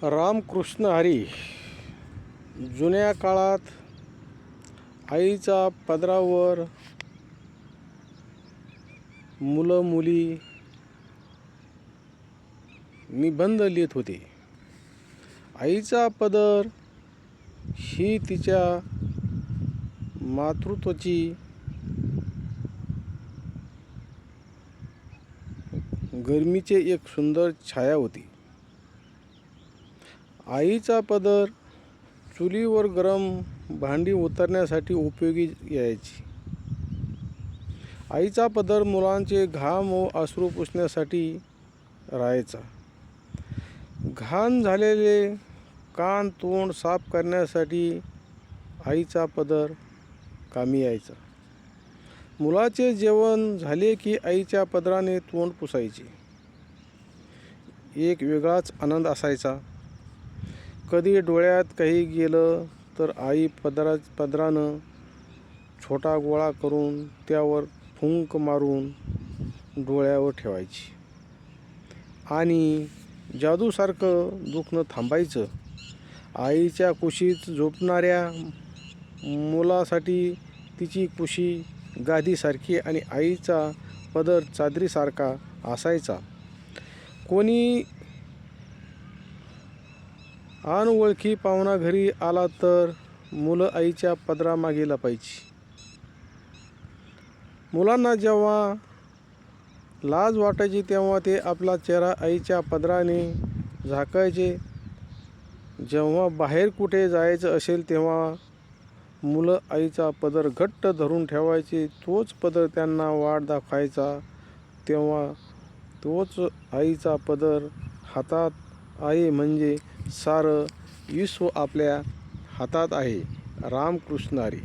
रामकृष्ण हरी. जुन्या काळात आईच्या पदरावर मुलं मुली निबंध लिहित होते. आईचा पदर ही तिच्या मातृत्वाची गरमीचे एक सुंदर छाया होती. आईचा पदर चुलीवर गरम भांडी उतरण्यासाठी उपयोगी यायची. आईचा पदर मुलांचे घाम व अश्रू पुसण्यासाठी राहायचा. घाण झालेले कान तोंड साफ करण्यासाठी आईचा पदर कामी यायचा. मुलाचे जेवण झाले की आईच्या पदराने तोंड पुसायचे. एक वेगळाच आनंद असायचा. कधी डोळ्यात काही गेलं तर आई पदरानं छोटा गोळा करून त्यावर फुंक मारून डोळ्यावर ठेवायची आणि जादूसारखं दुखणं थांबायचं. आईच्या कुशीत झोपणाऱ्या मुलासाठी तिची कुशी गादीसारखी आणि आईचा पदर चादरीसारखा असायचा. कोणी अनोळखी पाहुणा घरी आला तर मुलं आईच्या पदरामागे लपायची. मुलांना जेव्हा लाज वाटायची तेव्हा ते आपला चेहरा आईच्या पदराने झाकायचे. जेव्हा बाहेर कुठे जायचं असेल तेव्हा मुलं आईचा पदर घट्ट धरून ठेवायचे. तोच पदर त्यांना वाट दाखवायचा. तेव्हा तोच आईचा पदर हातात आहे म्हणजे सारं विश्व आपल्या हातात आहे. रामकृष्ण हरी.